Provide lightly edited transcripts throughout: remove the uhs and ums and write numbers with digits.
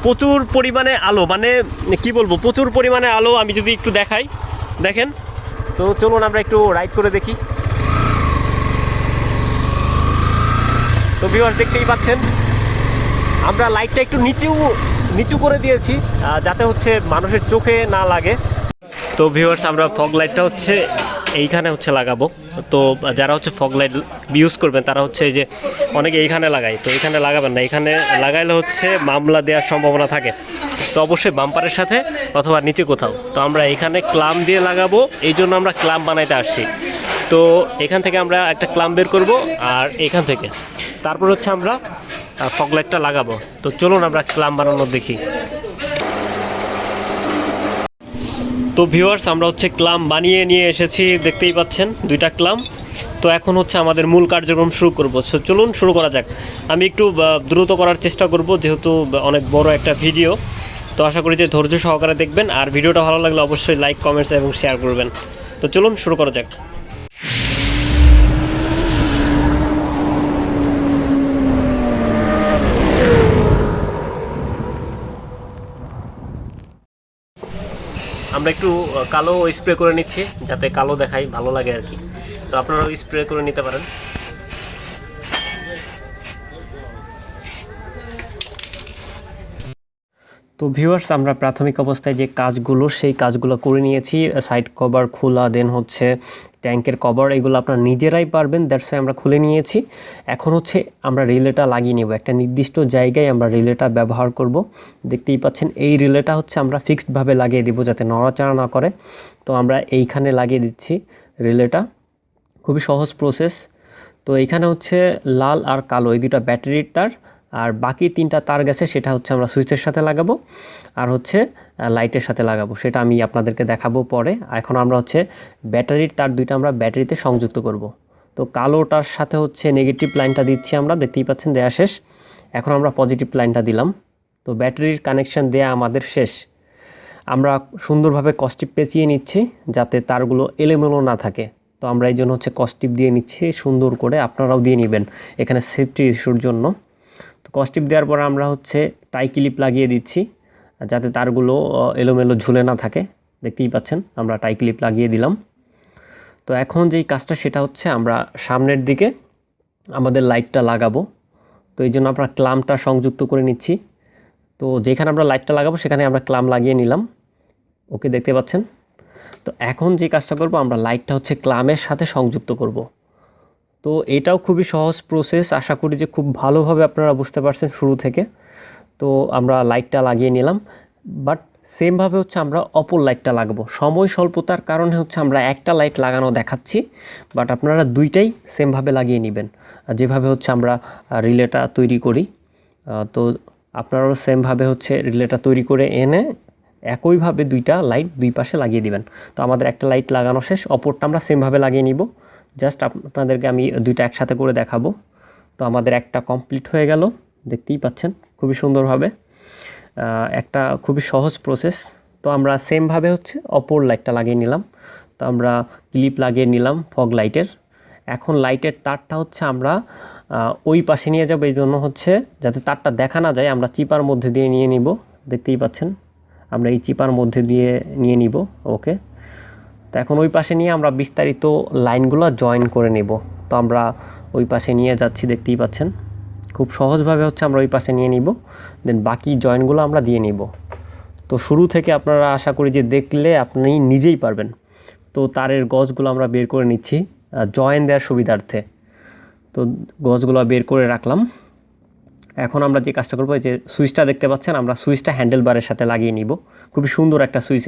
প্রচুর পরিমাণে আলো, মানে কি বলবো, প্রচুর পরিমাণে আলো। আমি যদি একটু দেখাই, দেখেন তো, চলুন আমরা একটু রাইড করে দেখি। তো ভিউয়ার্স দেখতেই পাচ্ছেন আমরা লাইটটা একটু নিচু করে দিয়েছি যাতে হচ্ছে মানুষের চোখে না লাগে। তো ভিউয়ার্স আমরা ফগ লাইটটা হচ্ছে এইখানে হচ্ছে লাগাবো। তো যারা হচ্ছে ফগ লাইট ইউজ করবেন তারা হচ্ছে এই যে অনেকে এইখানে লাগায়, তো এখানে লাগাবেন না। এখানে লাগাইলে হচ্ছে মামলা দেওয়ার সম্ভাবনা থাকে, তো অবশ্যই বাম্পারের সাথে অথবা নিচে কোথাও। তো আমরা এখানে ক্লাম দিয়ে লাগাবো, এই জন্য আমরা ক্লাম বানাইতে আসছি। তো এখান থেকে আমরা একটা ক্লাম বের করব, আর এখান থেকে তারপর হচ্ছে আমরা ফগ লাইটটা লাগাবো। তো চলুন আমরা ক্লাম বানানো দেখি। তো ভিউয়ার্স আমরা হচ্ছে ক্লাম বানিয়ে নিয়ে এসেছি, দেখতেই পাচ্ছেন 2টা ক্লাম। তো এখন হচ্ছে আমাদের মূল কার্যক্রম শুরু করব। সো চলুন শুরু করা যাক। আমি একটু দ্রুত করার চেষ্টা করব যেহেতু অনেক বড় একটা ভিডিও। তো আশা করি যে ধৈর্য সহকারে দেখবেন, আর ভিডিওটা ভালো লাগলে অবশ্যই লাইক, কমেন্টস এবং শেয়ার করবেন। তো চলুন শুরু করা যাক। আমরা একটু কালো স্প্রে করে নিচ্ছি যাতে কালো দেখাই, ভালো লাগে আর কি। তো আপনারাও স্প্রে করে নিতে পারেন। তো ভিউয়ার্স আমরা প্রাথমিক অবস্থায় যে কাজগুলো সেই কাজগুলো করে নিয়েছি। সাইড কভার খোলা, দেন হচ্ছে ট্যাঙ্কের কভার, এগুলো আপনারা নিজেরাই পারবেন, দ্যাটস ওয়াই আমরা খুলে নিয়েছি। এখন হচ্ছে আমরা রিলেটা লাগিয়ে নেব। একটা নির্দিষ্ট জায়গায় আমরা রিলেটা ব্যবহার করব। দেখতেই পাচ্ছেন এই রিলেটা হচ্ছে আমরা ফিক্সডভাবে লাগিয়ে দেবো যাতে নড়াচড়া না করে। তো আমরা এইখানে লাগিয়ে দিচ্ছি রিলেটা, খুবই সহজ প্রসেস। তো এইখানে হচ্ছে লাল আর কালো এই দুটো ব্যাটারির তার, আর বাকি 3টা তার গেছে সেটা হচ্ছে আমরা সুইচের সাথে লাগাবো আর হচ্ছে লাইটের সাথে লাগাবো, সেটা আমি আপনাদেরকে দেখাবো পরে। এখন আমরা হচ্ছে ব্যাটারির তার 2টা আমরা ব্যাটারিতে সংযুক্ত করব। তো কালোটার সাথে হচ্ছে নেগেটিভ লাইনটা দিচ্ছি আমরা, দেখতেই পাচ্ছেন দেয়া শেষ। এখন আমরা পজিটিভ লাইনটা দিলাম। তো ব্যাটারির কানেকশান দেয়া আমাদের শেষ। আমরা সুন্দরভাবে কস্টিপ পেঁচিয়ে নিচ্ছি যাতে তারগুলো এলোমেলো না থাকে। তো আমরা এই জন্য হচ্ছে কস্টিপ দিয়ে নিচ্ছি সুন্দর করে, আপনারাও দিয়ে নেবেন এখানে সেফটি ইস্যুর জন্য। তো কস্টিপ দেওয়ার পর আমরা হচ্ছে টাই ক্লিপ লাগিয়ে দিচ্ছি যাতে তারগুলো এলোমেলো ঝুলে না থাকে। দেখতেই পাচ্ছেন আমরা টাই ক্লিপ লাগিয়ে দিলাম। তো এখন যেই কাজটা সেটা হচ্ছে আমরা সামনের দিকে আমাদের লাইটটা লাগাবো। তো এই জন্য আমরা ক্লামটা সংযুক্ত করে নিচ্ছি। তো যেখানে আমরা লাইটটা লাগাবো সেখানে আমরা ক্লাম লাগিয়ে নিলাম। ওকে, দেখতে পাচ্ছেন। তো এখন যে কাজটা করব আমরা লাইটটা হচ্ছে ক্লামের সাথে সংযুক্ত করব। তো এটাও খুবই সহজ প্রসেস, আশা করি যে খুব ভালোভাবে আপনারা বুঝতে পারছেন শুরু থেকে। তো আমরা লাইটটা লাগিয়ে নিলাম, বাট সেমভাবে হচ্ছে আমরা অপর লাইটটা লাগাবো। সময় স্বল্পতার কারণে হচ্ছে আমরা একটা লাইট লাগানো দেখাচ্ছি, বাট আপনারা 2টাই সেমভাবে লাগিয়ে নেবেন যেভাবে হচ্ছে আমরা রিলেটা তৈরি করি। তো আপনারাও সেমভাবে হচ্ছে রিলেটা তৈরি করে এনে একইভাবে 2টা লাইট 2 পাশে লাগিয়ে দিবেন। তো আমাদের একটা লাইট লাগানো শেষ, অপরটা আমরা সেমভাবে লাগিয়ে নিব। জাস্ট আপনাদেরকে আমি 2টা একসাথে করে দেখাবো। তো আমাদের একটা কমপ্লিট হয়ে গেল, দেখতেই পাচ্ছেন খুবই সুন্দরভাবে। একটা খুবই সহজ প্রসেস। তো আমরা সেমভাবে হচ্ছে অপর লাইটটা লাগিয়ে নিলাম। তো আমরা ক্লিপ লাগিয়ে নিলাম ফগ লাইটের। এখন লাইটের তারটা হচ্ছে আমরা ওই পাশে নিয়ে যাবো, এই জন্য হচ্ছে যাতে তারটা দেখা না যায় আমরা চিপার মধ্যে দিয়ে নিয়ে নিব। দেখতেই পাচ্ছেন আমরা এই চিপার মধ্যে দিয়ে নিয়ে নিব। ওকে, তো এখন ওই পাশে নিয়ে আমরা বিস্তারিত লাইনগুলো জয়েন করে নেব। তো আমরা ওই পাশে নিয়ে যাচ্ছি, দেখতেই পাচ্ছেন খুব সহজভাবে হচ্ছে আমরা ওই পাশে নিয়ে নিব, দেন বাকি জয়েনগুলো আমরা দিয়ে নিব। তো শুরু থেকে আপনারা আশা করি যে দেখলে আপনি নিজেই পারবেন। তো তারের গজগুলো আমরা বের করে নিচ্ছি জয়েন দেওয়ার সুবিধার্থে। তো গজগুলো বের করে রাখলাম। এখন আমরা যে কাজটা করবো, এই যে সুইচটা দেখতে পাচ্ছেন, আমরা সুইচটা হ্যান্ডেল বারের সাথে লাগিয়ে নিব। খুবই সুন্দর একটা সুইচ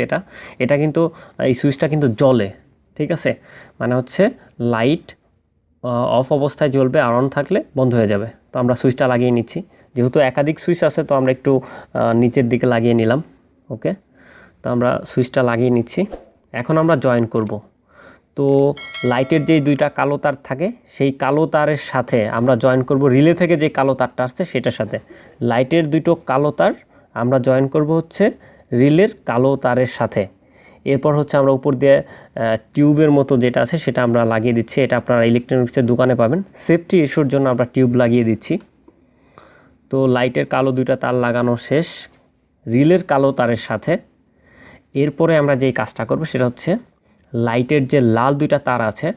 এটা কিন্তু এই সুইচটা কিন্তু জ্বলে, ঠিক আছে, মানে হচ্ছে লাইট অফ অবস্থায় জ্বলবে আর অন থাকলে বন্ধ হয়ে যাবে। তো আমরা সুইচটা লাগিয়ে নিচ্ছি, যেহেতু একাধিক সুইচ আছে তো আমরা একটু নিচের দিকে লাগিয়ে নিলাম। ওকে, তো আমরা সুইচটা লাগিয়ে নিচ্ছি। এখন আমরা জয়েন করব। তো লাইটের যেই 2টা কালো তার থাকে সেই কালো তারের সাথে আমরা জয়েন করব রিলে থেকে যে কালো তারটা আসছে সেটার সাথে। লাইটের 2টো কালো তার আমরা জয়েন করব হচ্ছে রিলের কালো তারের সাথে। এরপর হচ্ছে আমরা উপর দিয়ে টিউবের মতো যেটা আছে সেটা আমরা লাগিয়ে দিচ্ছি। এটা আপনারা ইলেকট্রনিক্সের দোকানে পাবেন। সেফটি ইস্যুর জন্য আমরা টিউব লাগিয়ে দিচ্ছি। তো লাইটের কালো 2টা তার লাগানো শেষ। রিলের কালো তারের সাথে। এরপরে আমরা যেই কাজটা করব সেটা হচ্ছে লাইটের যে লাল দুইটা তার আছে,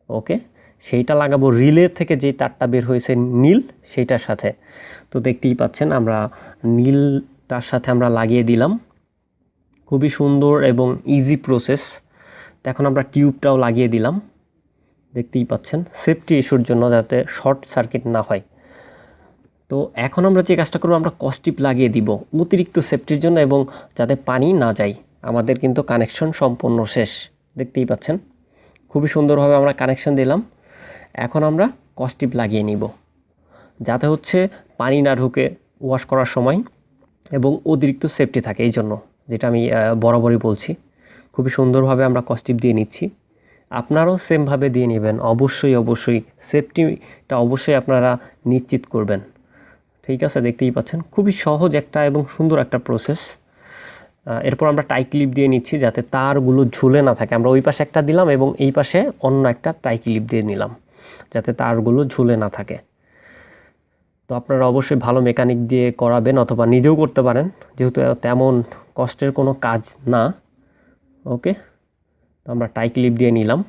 ওকে, সেইটা লাগাবো রিলের থেকে যেই তারটা বের হয়েছে নীল, সেইটার সাথে। তো দেখতেই পাচ্ছেন আমরা নীলটার সাথে আমরা লাগিয়ে দিলাম। খুবই সুন্দর এবং ইজি প্রসেস। তো এখন আমরা টিউবটাও লাগিয়ে দিলাম, দেখতেই পাচ্ছেন, সেফটি ইস্যুর জন্য যাতে শর্ট সার্কিট না হয়। তো এখন আমরা যে কাজটা করবো, আমরা কস্টিপ লাগিয়ে দিব অতিরিক্ত সেফটির জন্য এবং যাতে পানি না যায়। আমাদের কিন্তু কানেকশন সম্পূর্ণ শেষ, দেখতেই পাচ্ছেন খুবই সুন্দরভাবে আমরা কানেকশন দিলাম। এখন আমরা কস্টিপ লাগিয়ে নিব যাতে হচ্ছে পানি না ঢুকে ওয়াশ করার সময় এবং অতিরিক্ত সেফটি থাকে, এই জন্য যেটা আমি বরাবরই বলছি। খুবই সুন্দরভাবে আমরা কস্টিপ দিয়ে নিচ্ছি, আপনারাও সেমভাবে দিয়ে নেবেন। অবশ্যই সেফটিটা অবশ্যই আপনারা নিশ্চিত করবেন, ঠিক আছে। দেখতেই পাচ্ছেন খুবই সহজ একটা এবং সুন্দর একটা প্রসেস। এরপর আমরা টাই ক্লিপ দিয়ে নিচ্ছি যাতে তারগুলো ঝুলে না থাকে। আমরা ওই পাশে একটা দিলাম এবং এই পাশে অন্য একটা টাই ক্লিপ দিয়ে নিলাম যাতে তারগুলো ঝুলে না থাকে। তো আপনারা অবশ্যই ভালো মেকানিক দিয়ে করাবেন অথবা নিজেও করতে পারেন, যেহেতু তেমন কষ্টের কোনো কাজ না। ওকে, তো আমরা টাই ক্লিপ দিয়ে নিলাম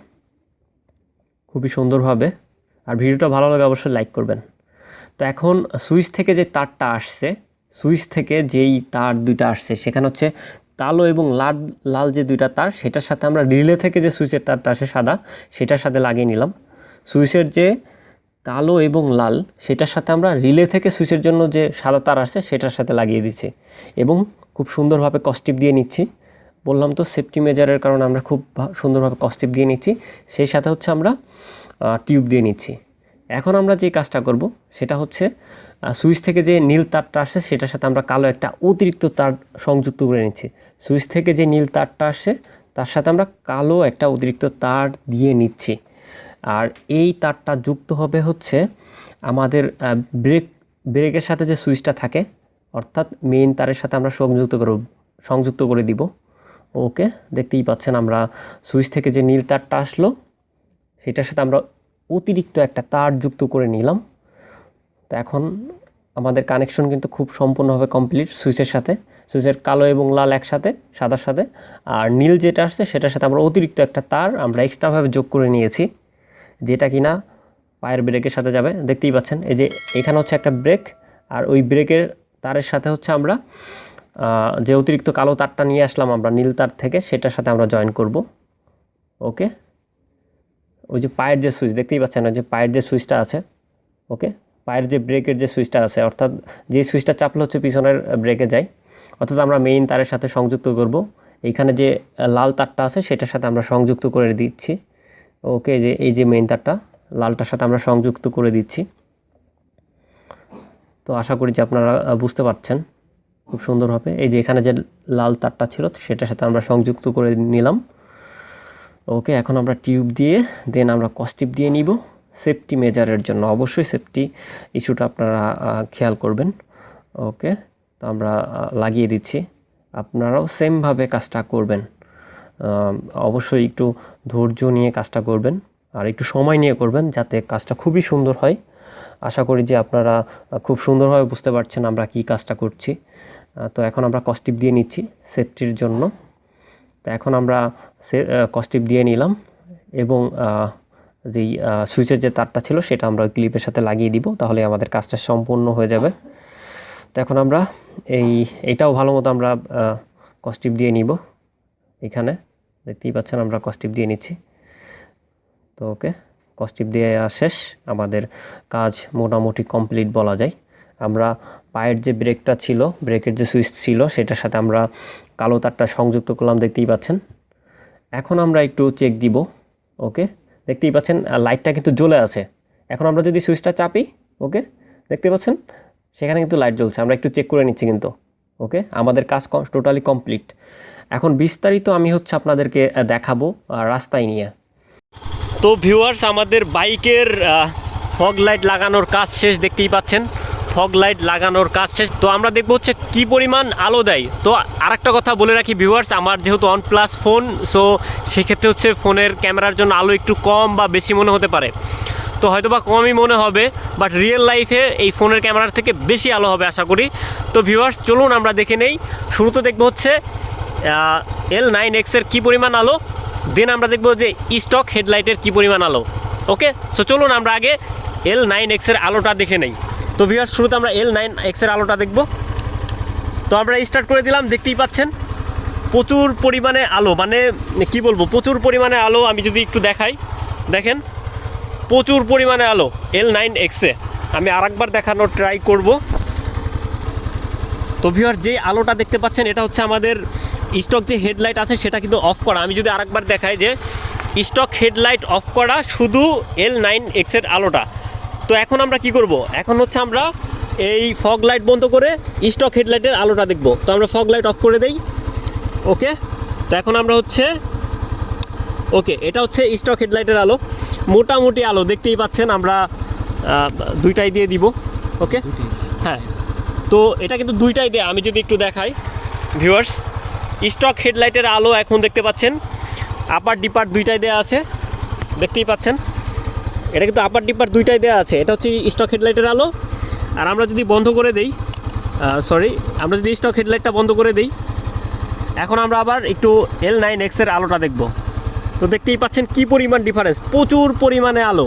খুবই সুন্দরভাবে। আর ভিডিওটা ভালো লাগে অবশ্যই লাইক করবেন। তো এখন সুইচ থেকে যে তারটা আসছে, সুইচ থেকে যেই তার দুইটা আসছে সেখানে হচ্ছে কালো এবং লাল যে দুইটা তার, সেটার সাথে আমরা রিলে থেকে যে সুইচের তারটা আসে সাদা, সেটার সাথে লাগিয়ে নিলাম। সুইচের যে কালো এবং লাল, সেটার সাথে আমরা রিলে থেকে সুইচের জন্য যে সাদা তার আসছে সেটার সাথে লাগিয়ে দিচ্ছি এবং খুব সুন্দরভাবে কস্টিপ দিয়ে নিচ্ছি। বললাম তো সেফটি মেজারের কারণে আমরা খুব সুন্দরভাবে কস্টিপ দিয়ে নিচ্ছি, সেই সাথে হচ্ছে আমরা টিউব দিয়ে নিচ্ছি। এখন আমরা যে কাজটা করব সেটা হচ্ছে সুইচ থেকে যে নীল তারটা আসছে সেটার সাথে আমরা কালো একটা অতিরিক্ত তার সংযুক্ত করে নিচ্ছি। সুইচ থেকে যে নীল তারটা আসছে তার সাথে আমরা কালো একটা অতিরিক্ত তার দিয়ে নিচ্ছি। আর এই তারটা যুক্ত হবে হচ্ছে আমাদের ব্রেকের সাথে যে সুইচটা থাকে, অর্থাৎ মেইন তারের সাথে আমরা সংযুক্ত করে দিব। ওকে, দেখতেই পাচ্ছেন আমরা সুইচ থেকে যে নীল তারটা আসলো সেটার সাথে আমরা অতিরিক্ত একটা তার যুক্ত করে নিলাম। তো এখন আমাদের কানেকশন কিন্তু খুব সম্পূর্ণভাবে কমপ্লিট সুইচের সাথে। সুইচের কালো এবং লাল একসাথে, সাদার সাথে, আর নীল যেটা আসছে সেটার সাথে আমরা অতিরিক্ত একটা তার আমরা এক্সট্রাভাবে যোগ করে নিয়েছি, যেটা কিনা পায়ের ব্রেকের সাথে যাবে। দেখতেই পাচ্ছেন এই যে এখানে হচ্ছে একটা ব্রেক, আর ওই ব্রেকের তারের সাথে হচ্ছে আমরা যে অতিরিক্ত কালো তারটা নিয়ে আসলাম আমরা নীল তার থেকে, সেটার সাথে আমরা জয়েন করব। ওকে, ওই যে পায়ের যে সুইচ দেখতেই পাচ্ছেন, ওই যে পায়ের যে সুইচটা আছে, ওকে, পায়ের যে ব্রেকের যে সুইচটা আছে, অর্থাৎ যে সুইচটা চাপলে হচ্ছে পিছনের ব্রেকে যায়, অর্থাৎ আমরা মেইন তারের সাথে সংযুক্ত করব। এইখানে যে লাল তারটা আছে সেটার সাথে আমরা সংযুক্ত করে দিচ্ছি। ওকে, যে এই যে মেইন তারটা লালটার সাথে আমরা সংযুক্ত করে দিচ্ছি। তো আশা করি যে আপনারা বুঝতে পারছেন খুব সুন্দরভাবে। এই যে এখানে যে লাল তারটা ছিল সেটার সাথে আমরা সংযুক্ত করে নিলাম। ওকে, এখন আমরা টিউব দিয়ে দেন আমরা কস্টিপ দিয়ে নিব সেফটি মেজারের জন্য। অবশ্যই সেফটি ইস্যুটা আপনারা খেয়াল করবেন। ওকে, তো আমরা লাগিয়ে দিচ্ছি, আপনারাও সেমভাবে কাজটা করবেন। অবশ্যই একটু ধৈর্য নিয়ে কাজটা করবেন আর একটু সময় নিয়ে করবেন যাতে কাজটা খুবই সুন্দর হয়। আশা করি যে আপনারা খুব সুন্দরভাবে বুঝতে পারছেন আমরা কি কাজটা করছি। তো এখন আমরা কস্টিপ দিয়ে নিচ্ছি সেফটির জন্য। তো এখন আমরা কস্টিপ দিয়ে নিলাম এবং যেই সুইচের যে তারটা ছিল সেটা আমরা ওই ক্লিপের সাথে লাগিয়ে দিব, তাহলে আমাদের কাজটা সম্পূর্ণ হয়ে যাবে। তো এখন আমরা এইটাও ভালো মতো আমরা কস্টিপ দিয়ে নিব। এখানে দেখতেই পাচ্ছেন আমরা কস্টিপ দিয়ে নিচ্ছি। তো ওকে, কস্টিপ দিয়ে শেষ, আমাদের কাজ মোটামুটি কমপ্লিট বলা যায়। আমরা পায়ের যে ব্রেকটা ছিল, ব্রেকের যে সুইচ ছিল সেটার সাথে আমরা কালো তারটা সংযুক্ত করলাম, দেখতেই পাচ্ছেন। এখন আমরা একটু চেক দিব। ওকে, দেখতেই পাচ্ছেন লাইটটা কিন্তু জ্বলে আছে। এখন আমরা যদি সুইচটা চাপি, ওকে, দেখতে পাচ্ছেন সেখানে কিন্তু লাইট জ্বলছে। আমরা একটু চেক করে নিচ্ছি কিন্তু। ওকে, আমাদের কাজ টোটালি কমপ্লিট। এখন বিস্তারিত আমি হচ্ছে আপনাদেরকে দেখাবো রাস্তায় নিয়ে। তো ভিউয়ার্স, আমাদের বাইকের ফগ লাইট লাগানোর কাজ শেষ, দেখতেই পাচ্ছেন ফগ লাইট লাগানোর কাজ শেষ। তো আমরা দেখবো হচ্ছে কি পরিমাণ আলো দেয়। তো আরেকটা কথা বলে রাখি ভিউয়ার্স, আমার যেহেতু OnePlus ফোন, সো সেক্ষেত্রে হচ্ছে ফোনের ক্যামেরার জন্য আলো একটু কম বা বেশি মনে হতে পারে। তো হয়তো বা কমই মনে হবে, বাট রিয়েল লাইফে এই ফোনের ক্যামেরার থেকে বেশি আলো হবে আশা করি। তো ভিউয়ার্স চলুন আমরা দেখে নেই। শুরুতে দেখবো হচ্ছে L9X এর কী পরিমাণ আলো, দেন আমরা দেখবো যে স্টক হেডলাইটের কী পরিমাণ আলো। ওকে, সো চলুন আমরা আগে L9X এর আলোটা দেখে নেই। তো ভিউয়ার্স শুরুতে আমরা L9X এর আলোটা দেখব। তো আমরা স্টার্ট করে দিলাম, দেখতেই পাচ্ছেন প্রচুর পরিমাণে আলো, মানে কি বলবো, প্রচুর পরিমাণে আলো। আমি যদি একটু দেখাই, দেখেন প্রচুর পরিমাণে আলো L9X এ। আমি আরেকবার দেখানোর ট্রাই করব। তো ভিউয়ার যে আলোটা দেখতে পাচ্ছেন এটা হচ্ছে আমাদের স্টক যে হেডলাইট আছে সেটা কিন্তু অফ করা। আমি যদি আরেকবার দেখাই যে স্টক হেডলাইট অফ করা শুধু L9X এর আলোটা। তো এখন আমরা কি করব, এখন হচ্ছে আমরা এই ফগ লাইট বন্ধ করে স্টক হেডলাইটের আলোটা দেখব। তো আমরা ফগ লাইট অফ করে দেই। ওকে, তো এখন আমরা হচ্ছে ওকে, এটা হচ্ছে স্টক হেডলাইটের আলো, মোটামুটি আলো দেখতেই পাচ্ছেন। আমরা দুইটাই দিয়ে দিব। ওকে, হ্যাঁ, তো এটা কিন্তু দুইটাই দেয়। আমি যদি একটু দেখাই ভিউয়ার্স, স্টক হেডলাইটের আলো এখন দেখতে পাচ্ছেন আপার ডিপার দুইটাই দেওয়া আছে, দেখতেই পাচ্ছেন। এটা কিন্তু আপার ডিপার দুইটাই দেওয়া আছে। এটা হচ্ছে স্টক হেডলাইটের আলো। আর আমরা যদি বন্ধ করে দেই, আমরা যদি স্টক হেডলাইটটা বন্ধ করে দেই, এখন আমরা আবার একটু L9X এর আলোটা দেখব। তো দেখতেই পাচ্ছেন কি পরিমাণ ডিফারেন্স, প্রচুর পরিমাণে আলো।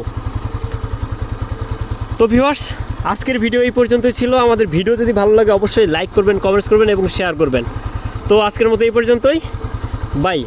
তো ভিউয়ার্স আজকের ভিডিও এই পর্যন্তই ছিল। আমাদের ভিডিও যদি ভালো লাগে অবশ্যই লাইক করবেন, কমেন্টস করবেন এবং শেয়ার করবেন। তো আজকের মতো এই পর্যন্তই, বাই।